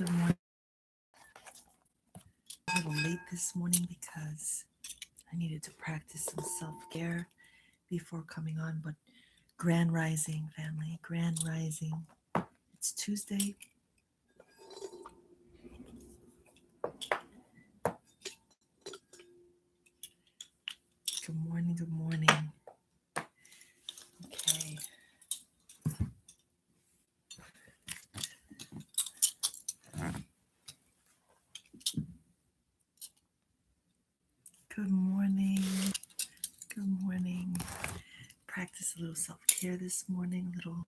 Good morning. A little late this morning because I needed to practice some self-care before coming on, but grand rising, family, grand rising. It's Tuesday. Good morning, good morning. Okay. Good morning. Good morning. Practice a little self-care this morning, a little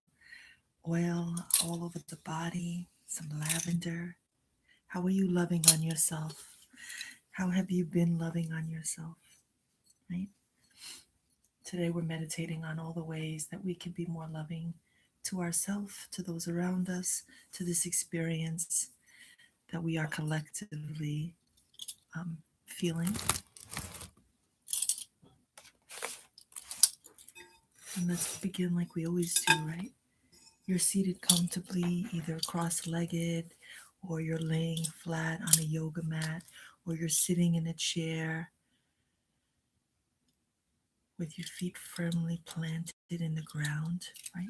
oil all over the body, some lavender. How are you loving on yourself? How have you been loving on yourself? Right? Today we're meditating on all the ways that we can be more loving to ourselves, to those around us, to this experience that we are collectively feeling. And let's begin like we always do, right? You're seated comfortably, either cross-legged, or you're laying flat on a yoga mat, or you're sitting in a chair with your feet firmly planted in the ground, right?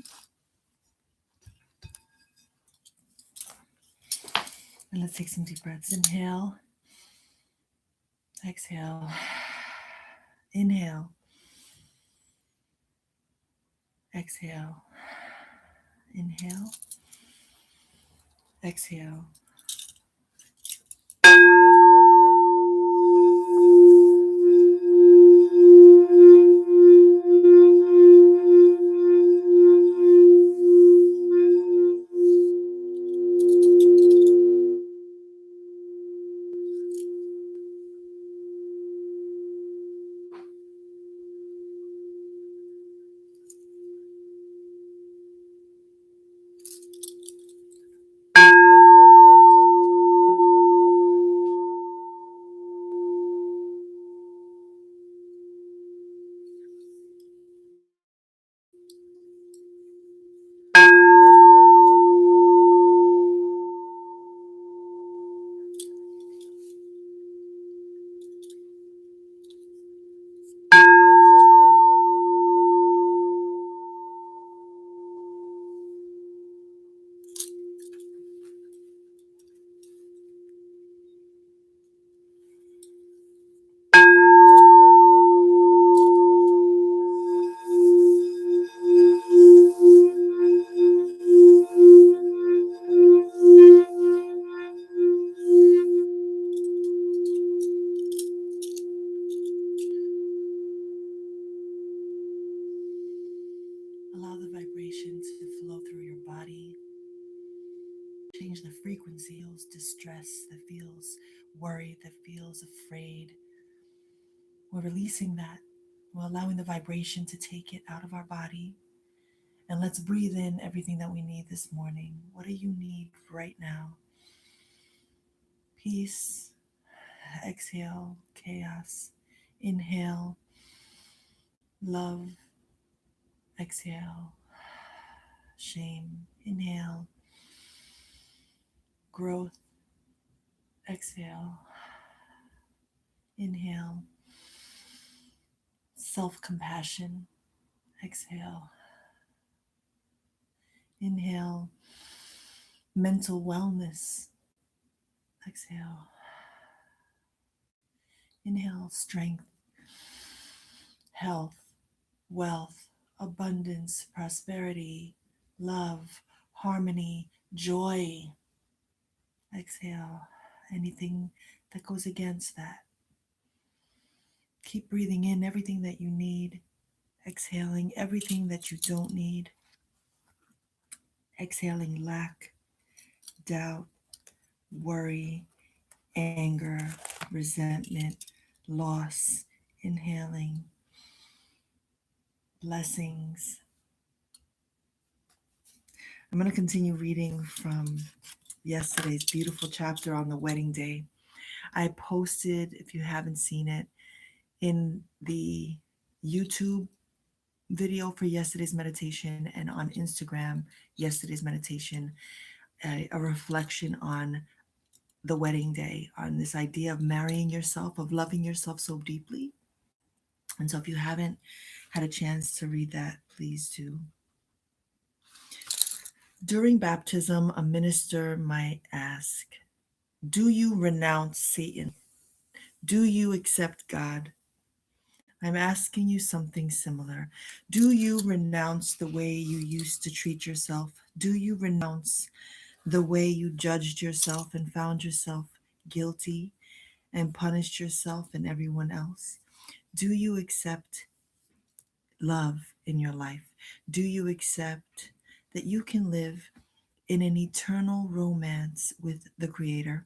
And let's take some deep breaths. Inhale, exhale, inhale, exhale, inhale, exhale. Allow the vibration to flow through your body. Change the frequency. Feels distress, that feels worried, that feels afraid. We're releasing that. We're allowing the vibration to take it out of our body. And let's breathe in everything that we need this morning. What do you need right now? Peace. Exhale, chaos. Inhale, love. Exhale, shame. Inhale, growth. Exhale, inhale, self compassion. Exhale, inhale, mental wellness. Exhale, inhale, strength, health, wealth, abundance, prosperity, love, harmony, joy. Exhale, anything that goes against that. Keep breathing in everything that you need, exhaling everything that you don't need, exhaling lack, doubt, worry, anger, resentment, loss, inhaling blessings. I'm going to continue reading from yesterday's beautiful chapter on the wedding day. I posted, if you haven't seen it, in the YouTube video for yesterday's meditation and on Instagram, yesterday's meditation, a reflection on the wedding day, on this idea of marrying yourself, of loving yourself so deeply. And so if you haven't had a chance to read that, please do. During baptism, a minister might ask, do you renounce Satan? Do you accept God? I'm asking you something similar. Do you renounce the way you used to treat yourself? Do you renounce the way you judged yourself and found yourself guilty and punished yourself and everyone else? Do you accept love in your life? Do you accept that you can live in an eternal romance with the Creator?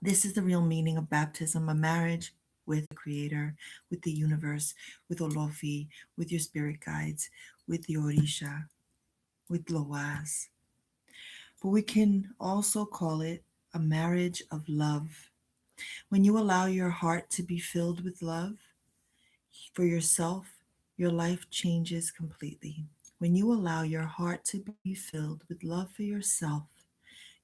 This is the real meaning of baptism, a marriage with the Creator, with the universe, with Olofi, with your spirit guides, with the Orisha, with Loas. But we can also call it a marriage of love. When you allow your heart to be filled with love for yourself, your life changes completely. When you allow your heart to be filled with love for yourself,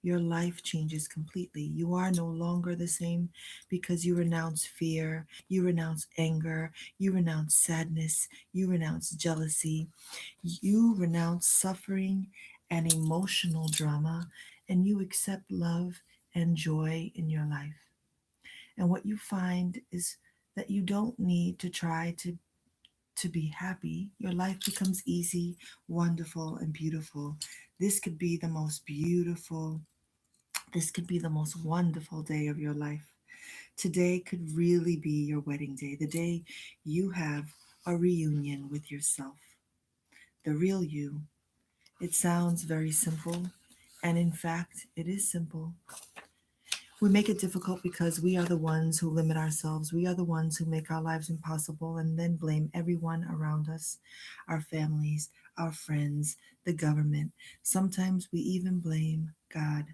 your life changes completely. You are no longer the same because you renounce fear, you renounce anger, you renounce sadness, you renounce jealousy, you renounce suffering and emotional drama, and you accept love and joy in your life. And what you find is that you don't need to try to be happy. Your life becomes easy, wonderful, and beautiful. This could be the most beautiful, this could be the most wonderful day of your life. Today could really be your wedding day, the day you have a reunion with yourself, the real you. It sounds very simple, and in fact, it is simple. We make it difficult because we are the ones who limit ourselves. We are the ones who make our lives impossible and then blame everyone around us, our families, our friends, the government. Sometimes we even blame God.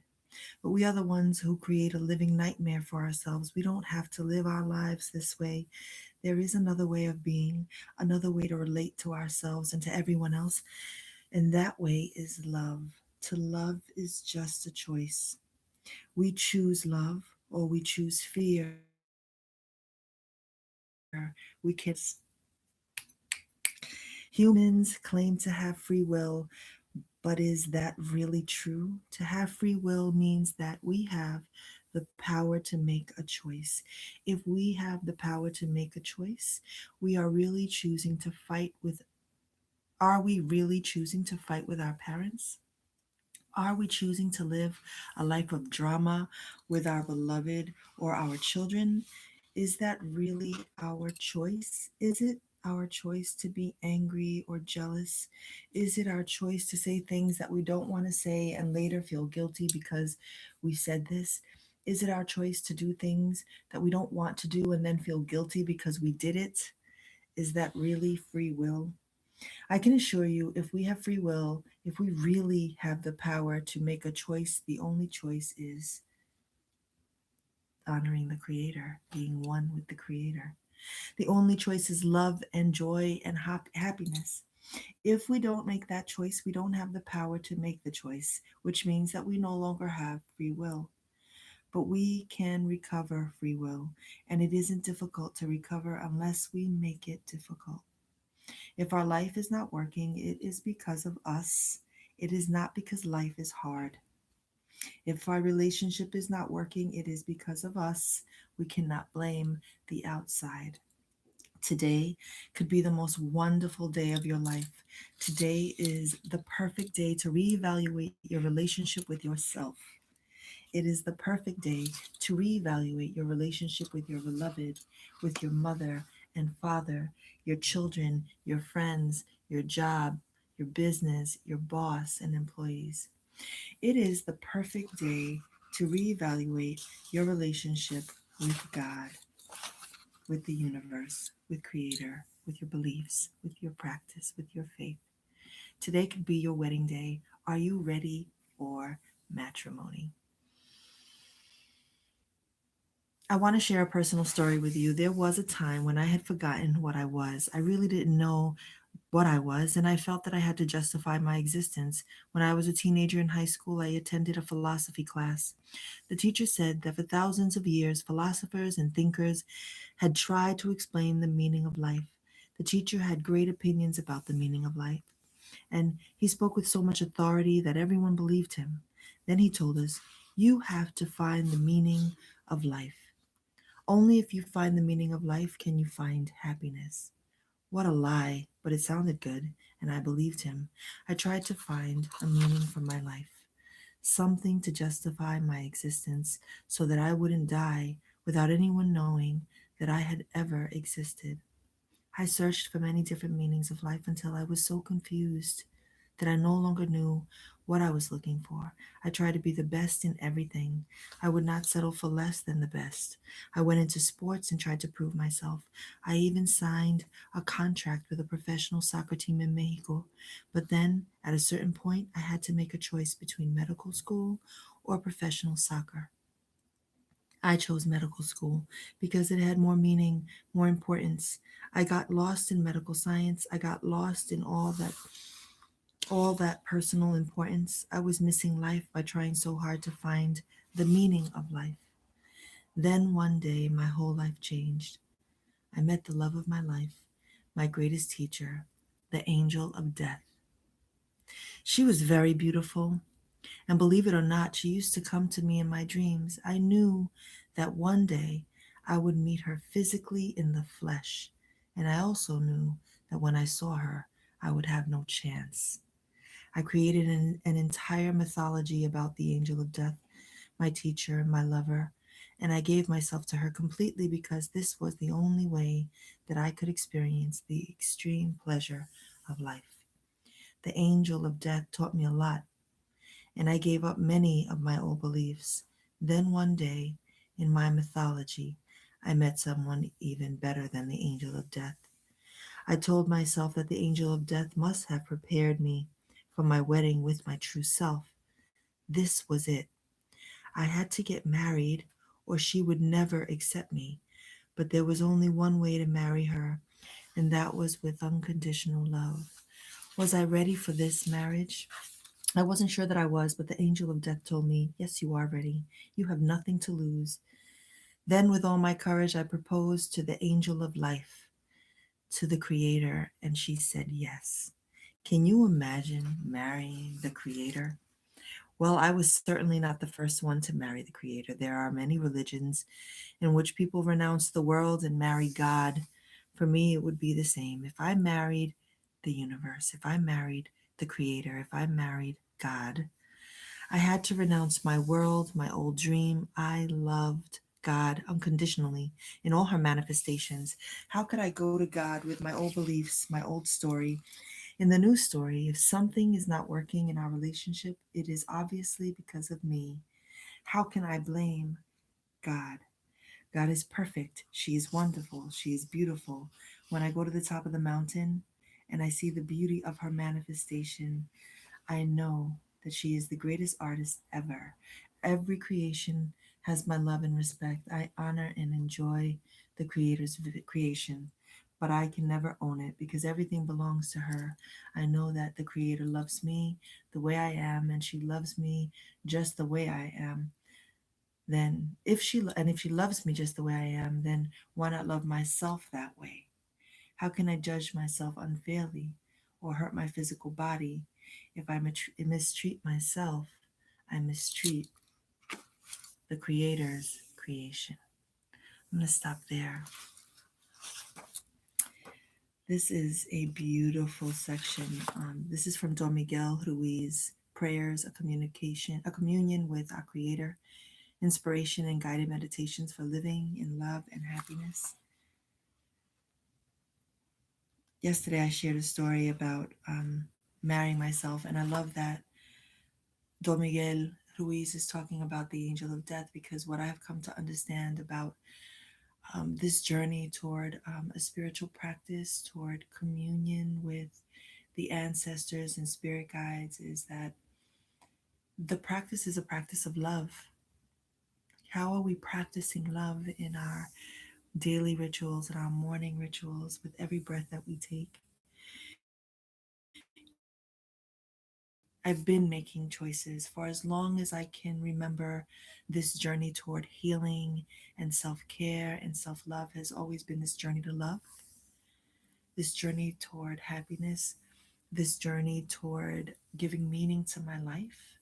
But we are the ones who create a living nightmare for ourselves. We don't have to live our lives this way. There is another way of being, another way to relate to ourselves and to everyone else. And that way is love. To love is just a choice. We choose love or we choose fear. We can Humans claim to have free will, but is that really true? To have free will means that we have the power to make a choice. If we have the power to make a choice, we are really choosing to fight with are we really choosing to fight with our parents? Are we choosing to live a life of drama with our beloved or our children? Is that really our choice? Is it our choice to be angry or jealous? Is it our choice to say things that we don't want to say and later feel guilty because we said this? Is it our choice to do things that we don't want to do and then feel guilty because we did it? Is that really free will? I can assure you, if we have free will, if we really have the power to make a choice, the only choice is honoring the Creator, being one with the Creator. The only choice is love and joy and happiness. If we don't make that choice, we don't have the power to make the choice, which means that we no longer have free will. But we can recover free will, and it isn't difficult to recover unless we make it difficult. If our life is not working, it is because of us. It is not because life is hard. If our relationship is not working, it is because of us. We cannot blame the outside. Today could be the most wonderful day of your life. Today is the perfect day to reevaluate your relationship with yourself. It is the perfect day to reevaluate your relationship with your beloved, with your mother and father, your children, your friends, your job, your business, your boss, and employees. It is the perfect day to reevaluate your relationship with God, with the universe, with Creator, with your beliefs, with your practice, with your faith. Today could be your wedding day. Are you ready for matrimony? I want to share a personal story with you. There was a time when I had forgotten what I was. I really didn't know what I was, and I felt that I had to justify my existence. When I was a teenager in high school, I attended a philosophy class. The teacher said that for thousands of years, philosophers and thinkers had tried to explain the meaning of life. The teacher had great opinions about the meaning of life, and he spoke with so much authority that everyone believed him. Then he told us, "You have to find the meaning of life. Only if you find the meaning of life can you find happiness." What a lie, but it sounded good, and I believed him. I tried to find a meaning for my life, something to justify my existence so that I wouldn't die without anyone knowing that I had ever existed. I searched for many different meanings of life until I was so confused that I no longer knew what I was looking for. I tried to be the best in everything. I would not settle for less than the best. I went into sports and tried to prove myself. I even signed a contract with a professional soccer team in Mexico. But then, at a certain point, I had to make a choice between medical school or professional soccer. I chose medical school because it had more meaning, more importance. I got lost in medical science. I got lost in all that personal importance. I was missing life by trying so hard to find the meaning of life. Then one day my whole life changed. I met the love of my life, my greatest teacher, the angel of death. She was very beautiful. And believe it or not, she used to come to me in my dreams. I knew that one day I would meet her physically in the flesh. And I also knew that when I saw her, I would have no chance. I created an entire mythology about the angel of death, my teacher, my lover, and I gave myself to her completely because this was the only way that I could experience the extreme pleasure of life. The angel of death taught me a lot, and I gave up many of my old beliefs. Then one day, in my mythology, I met someone even better than the angel of death. I told myself that the angel of death must have prepared me for my wedding with my true self. This was it. I had to get married, or she would never accept me. But there was only one way to marry her, and that was with unconditional love. Was I ready for this marriage? I wasn't sure that I was, but the angel of death told me, "Yes, you are ready. You have nothing to lose." Then, with all my courage, I proposed to the angel of life, to the creator, and she said yes. Can you imagine marrying the creator? Well, I was certainly not the first one to marry the creator. There are many religions in which people renounce the world and marry God. For me, it would be the same. If I married the universe, if I married the creator, if I married God, I had to renounce my world, my old dream. I loved God unconditionally in all her manifestations. How could I go to God with my old beliefs, my old story? In the new story, if something is not working in our relationship, it is obviously because of me. How can I blame God? God is perfect. She is wonderful. She is beautiful. When I go to the top of the mountain and I see the beauty of her manifestation, I know that she is the greatest artist ever. Every creation has my love and respect. I honor and enjoy the Creator's creation, but I can never own it because everything belongs to her. I know that the Creator loves me the way I am, and she loves me just the way I am. Then, if she loves me just the way I am, then why not love myself that way? How can I judge myself unfairly or hurt my physical body? If I mistreat myself, I mistreat the Creator's creation. I'm going to stop there. This is a beautiful section. This is from Don Miguel Ruiz, Prayers, a communion with our Creator, inspiration and guided meditations for living in love and happiness. Yesterday, I shared a story about marrying myself, and I love that Don Miguel Ruiz is talking about the angel of death because what I've come to understand about this journey toward a spiritual practice, toward communion with the ancestors and spirit guides, is that the practice is a practice of love. How are we practicing love in our daily rituals and our morning rituals with every breath that we take? I've been making choices for as long as I can remember. This journey toward healing and self care and self love has always been this journey to love, this journey toward happiness, this journey toward giving meaning to my life.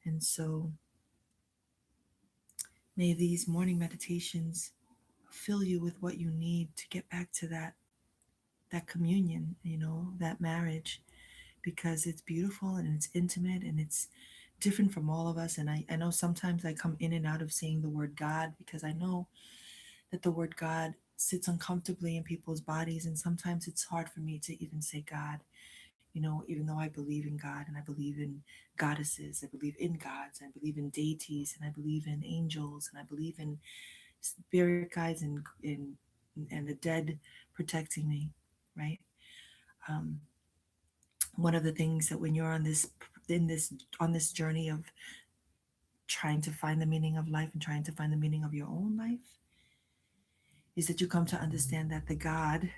And so may these morning meditations fill you with what you need to get back to that communion, that marriage, because it's beautiful and it's intimate and it's different from all of us. And I know sometimes I come in and out of saying the word God because I know that the word God sits uncomfortably in people's bodies. And sometimes it's hard for me to even say God, even though I believe in God and I believe in goddesses, I believe in gods, I believe in deities, and I believe in angels, and I believe in spirit guides and the dead protecting me, right? Um, One of the things that when you're on this journey of trying to find the meaning of life and trying to find the meaning of your own life is that you come to understand that the God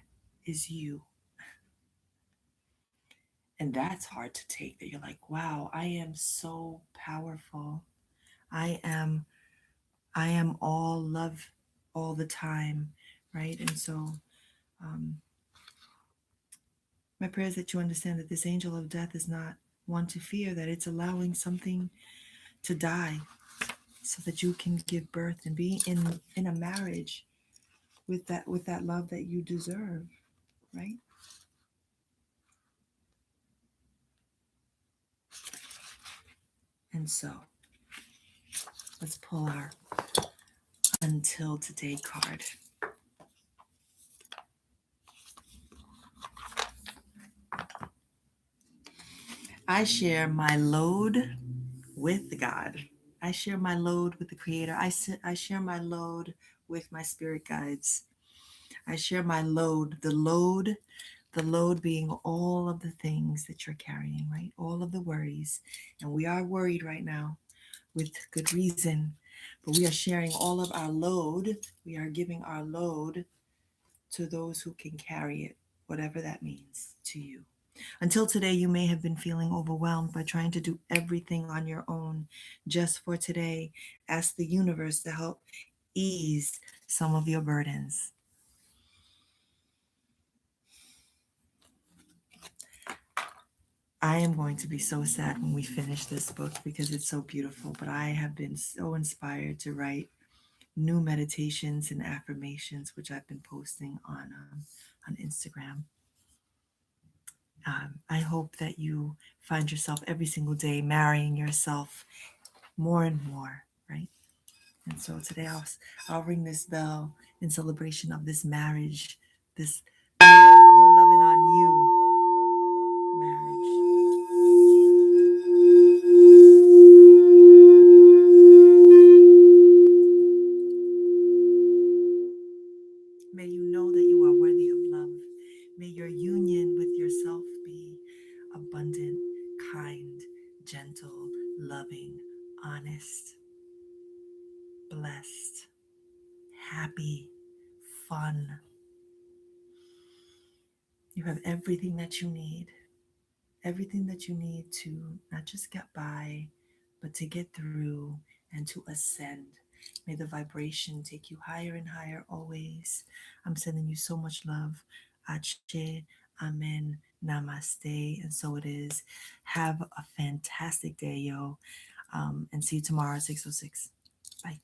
is you. And that's hard to take, that you're like, wow, I am so powerful. I am I am all love all the time, right? And so um, my prayer is that you understand that this angel of death is not one to fear, that it's allowing something to die so that you can give birth and be in a marriage with that love that you deserve, right? And so let's pull our until today card. I share my load with God. I share my load with the Creator. I share my load with my spirit guides. I share my load, the load being all of the things that you're carrying, right? All of the worries. And we are worried right now with good reason, but we are sharing all of our load. We are giving our load to those who can carry it, whatever that means to you. Until today, you may have been feeling overwhelmed by trying to do everything on your own. Just for today, ask the universe to help ease some of your burdens. I am going to be so sad when we finish this book because it's so beautiful, but I have been so inspired to write new meditations and affirmations, which I've been posting on Instagram. I hope that you find yourself every single day marrying yourself more and more, right? And so today I'll ring this bell in celebration of this marriage, this you loving on you marriage. May you know that you are worthy of love. May your union with yourself be abundant, kind, gentle, loving, honest, blessed, happy, fun. You have everything that you need to not just get by, but to get through and to ascend. May the vibration take you higher and higher always. I'm sending you so much love. Aché, Amen, Namaste, and so it is. Have a fantastic day, yo. And see you tomorrow at 6:06. Bye.